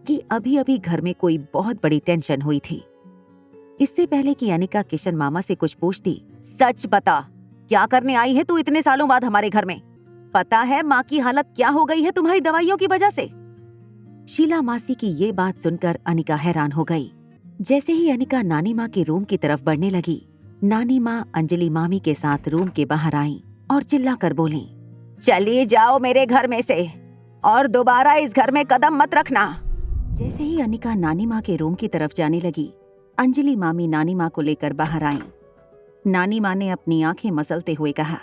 कि अभी अभी घर में कोई बहुत बड़ी टेंशन हुई थी। इससे पहले कि अनिका किशन मामा से कुछ पूछती, सच बता, क्या करने आई है तू इतने सालों बाद हमारे घर में? पता है माँ की हालत क्या हो गई है तुम्हारी दवाइयों की वजह से? शीला मासी की ये बात सुनकर अनिका हैरान हो गई। जैसे ही अनिका नानी माँ के रूम की तरफ बढ़ने लगी, नानी माँ अंजलि मामी के साथ रूम के बाहर आईं और चिल्लाकर बोली, चली जाओ मेरे घर में से और दोबारा इस घर में कदम मत रखना। जैसे ही अनिका नानी माँ के रूम की तरफ जाने लगी, अंजलि मामी नानी माँ को लेकर बाहर आईं। नानी माँ ने अपनी आंखें मसलते हुए कहा,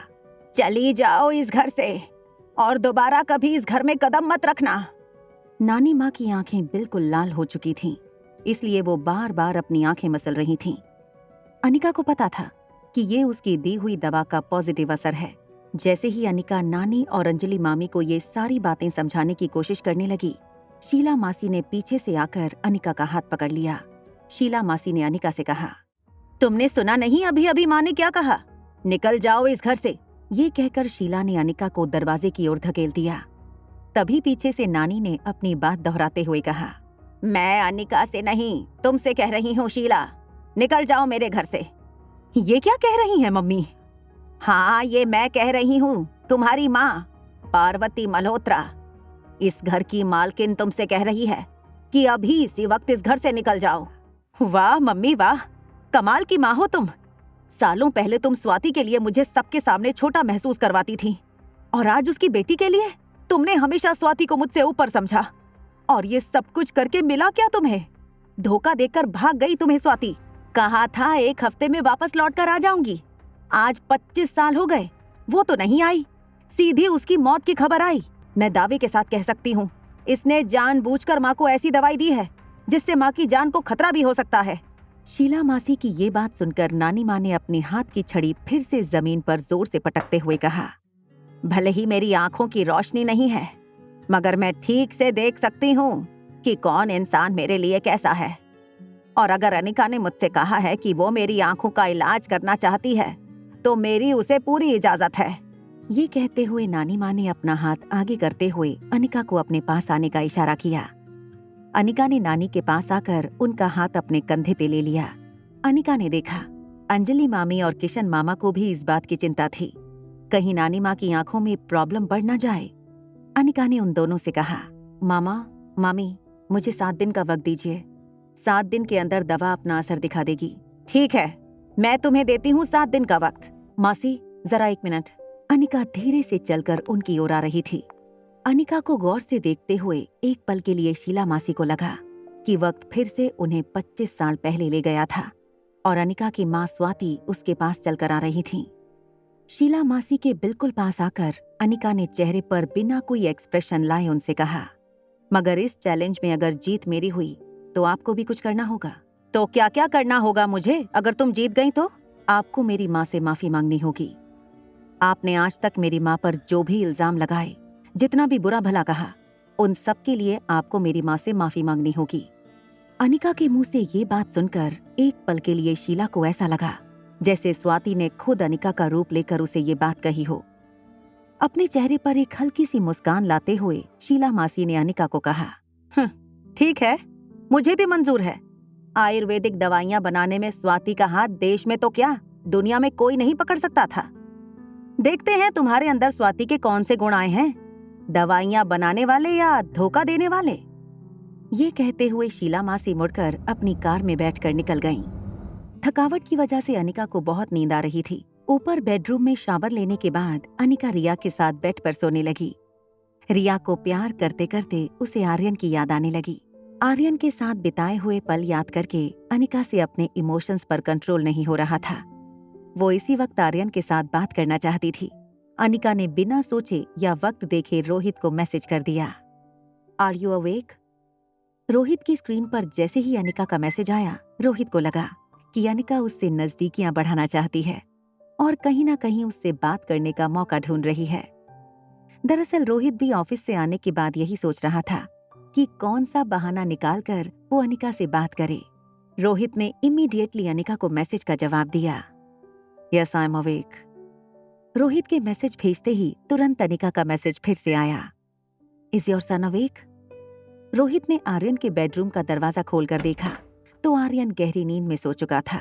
चली जाओ इस घर से और दोबारा कभी इस घर में कदम मत रखना। नानी माँ की आंखें बिल्कुल लाल हो चुकी थीं, इसलिए वो बार बार अपनी आंखें मसल रही थीं। अनिका को पता था कि ये उसकी दी हुई दवा का पॉजिटिव असर है। जैसे ही अनिका नानी और अंजलि मामी को ये सारी बातें समझाने की कोशिश करने लगी, शीला मासी ने पीछे से आकर अनिका का हाथ पकड़ लिया। शीला मासी ने अनिका से कहा, तुमने सुना नहीं अभी अभी माँ ने क्या कहा? निकल जाओ इस घर से। ये कहकर शीला ने अनिका को दरवाजे की ओर धकेल दिया। तभी पीछे से नानी ने अपनी बात दोहराते हुए कहा, मैं अनिका से नहीं तुमसे कह रही हूँ शीला, निकल जाओ मेरे घर से। ये क्या कह रही हैं मम्मी? हाँ, ये मैं कह रही हूँ, तुम्हारी माँ पार्वती मल्होत्रा, इस घर की मालकिन तुमसे कह रही है कि अभी इसी वक्त इस घर से निकल जाओ। वाह मम्मी वाह, कमाल की माँ हो तुम। सालों पहले तुम स्वाति के लिए मुझे सबके सामने छोटा महसूस करवाती थी, और आज उसकी बेटी के लिए तुमने हमेशा स्वाति को मुझसे ऊपर समझा। और ये सब कुछ करके मिला क्या तुम्हें? धोखा देकर भाग गई तुम्हें स्वाति। कहा था 1 हफ्ते में वापस लौट कर आ जाऊंगी। आज 25 साल हो गए, वो तो नहीं आई। सीधी उसकी मौत की खबर आई। मैं दावे के साथ कह सकती हूँ, इसने जानबूझकर माँ को ऐसी दवाई दी है जिससे माँ की जान को खतरा भी हो सकता है। शीला मासी की ये बात सुनकर नानी माँ ने अपने हाथ की छड़ी फिर से जमीन पर जोर से पटकते हुए कहा, भले ही मेरी आंखों की रोशनी नहीं है, मगर मैं ठीक से देख सकती हूँ कि कौन इंसान मेरे लिए कैसा है। और अगर अनिका ने मुझसे कहा है कि वो मेरी आंखों का इलाज करना चाहती है, तो मेरी उसे पूरी इजाजत है। ये कहते हुए नानी माँ ने अपना हाथ आगे करते हुए अनिका को अपने पास आने का इशारा किया। अनिका ने नानी के पास आकर उनका हाथ अपने कंधे पे ले लिया। अनिका ने देखा अंजलि मामी और किशन मामा को भी इस बात की चिंता थी, कहीं नानी माँ की आंखों में प्रॉब्लम बढ़ न जाए। अनिका ने उन दोनों से कहा, मामा मामी, मुझे 7 दिन का वक्त दीजिए। 7 दिन के अंदर दवा अपना असर दिखा देगी। ठीक है, मैं तुम्हें देती हूँ 7 दिन का वक्त। मासी जरा 1 मिनट। अनिका धीरे से चलकर उनकी ओर आ रही थी। अनिका को गौर से देखते हुए एक पल के लिए शीला मासी को लगा कि वक्त फिर से उन्हें 25 साल पहले ले गया था और अनिका की माँ स्वाति उसके पास चलकर आ रही थी। शीला मासी के बिल्कुल पास आकर अनिका ने चेहरे पर बिना कोई एक्सप्रेशन लाए उनसे कहा, मगर इस चैलेंज में अगर जीत मेरी हुई तो आपको भी कुछ करना होगा। तो क्या क्या करना होगा मुझे अगर तुम जीत गई तो? आपको मेरी माँ से माफी मांगनी होगी। आपने आज तक मेरी माँ पर जो भी इल्जाम लगाए, जितना भी बुरा भला कहा, उन सब के लिए आपको मेरी माँ से माफी मांगनी होगी। अनिका के मुंह से ये बात सुनकर एक पल के लिए शीला को ऐसा लगा जैसे स्वाति ने खुद अनिका का रूप लेकर उसे ये बात कही हो। अपने चेहरे पर एक हल्की सी मुस्कान लाते हुए शीला मासी ने अनिका को कहा, ठीक है, मुझे भी मंजूर है। आयुर्वेदिक दवाइयां बनाने में स्वाति का हाथ देश में तो क्या दुनिया में कोई नहीं पकड़ सकता था। देखते हैं तुम्हारे अंदर स्वाति के कौन से गुण आए हैं, दवाइयां बनाने वाले या धोखा देने वाले। ये कहते हुए शीला मासी मुड़कर अपनी कार में बैठकर निकल गईं। थकावट की वजह से अनिका को बहुत नींद आ रही थी। ऊपर बेडरूम में शावर लेने के बाद अनिका रिया के साथ बेड पर सोने लगी। रिया को प्यार करते करते उसे आर्यन की याद आने लगी। आर्यन के साथ बिताए हुए पल याद करके अनिका से अपने इमोशंस पर कंट्रोल नहीं हो रहा था। वो इसी वक्त आर्यन के साथ बात करना चाहती थी। अनिका ने बिना सोचे या वक्त देखे रोहित को मैसेज कर दिया, आर यू अवेक? रोहित की स्क्रीन पर जैसे ही अनिका का मैसेज आया, रोहित को लगा कि अनिका उससे नजदीकियां बढ़ाना चाहती है और कहीं ना कहीं उससे बात करने का मौका ढूंढ रही है। दरअसल रोहित भी ऑफिस से आने के बाद यही सोच रहा था कि कौन सा बहाना निकालकर वो अनिका से बात करे। रोहित ने इमीडिएटली अनिका को मैसेज का जवाब दिया, yes I am awake. Rohit के मैसेज भेजते ही तुरंत अनिका का मैसेज फिर से आया, is your son awake? Rohit ने आर्यन के बेडरूम का दरवाजा खोलकर देखा तो आर्यन गहरी नींद में सो चुका था।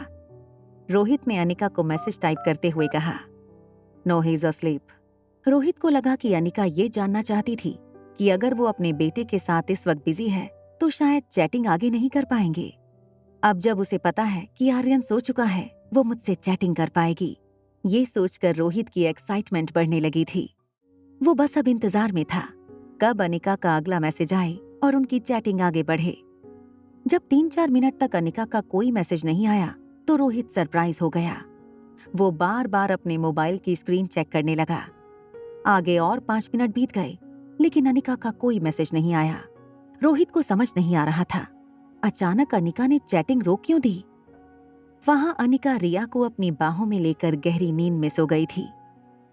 रोहित ने अनिका को मैसेज टाइप करते हुए कहा, no he is asleep. Rohit को लगा कि अनिका ये जानना चाहती थी कि अगर वो अपने बेटे के साथ इस वक्त बिजी है तो शायद चैटिंग आगे नहीं कर पाएंगे। अब जब उसे पता है कि आर्यन सो चुका है, वो मुझसे चैटिंग कर पाएगी। ये सोचकर रोहित की एक्साइटमेंट बढ़ने लगी थी। वो बस अब इंतजार में था कब अनिका का अगला मैसेज आए और उनकी चैटिंग आगे बढ़े। जब 3-4 मिनट तक अनिका का कोई मैसेज नहीं आया तो रोहित सरप्राइज हो गया। वो बार बार अपने मोबाइल की स्क्रीन चेक करने लगा। आगे और 5 मिनट बीत गए लेकिन अनिका का कोई मैसेज नहीं आया। रोहित को समझ नहीं आ रहा था अचानक अनिका ने चैटिंग रोक क्यों दी। वहां अनिका रिया को अपनी बाहों में लेकर गहरी नींद में सो गई थी।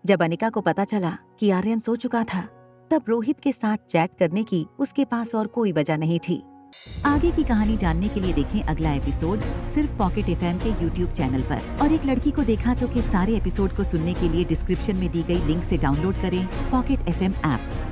जब अनिका को पता चला कि आर्यन सो चुका था तब रोहित के साथ चैट करने की उसके पास और कोई वजह नहीं थी। आगे की कहानी जानने के लिए देखें अगला एपिसोड सिर्फ पॉकेट एफएम के यूट्यूब चैनल पर। और एक लड़की को देखा तो के सारे एपिसोड को सुनने के लिए डिस्क्रिप्शन में दी गई लिंक से डाउनलोड करें पॉकेट एफएम ऐप।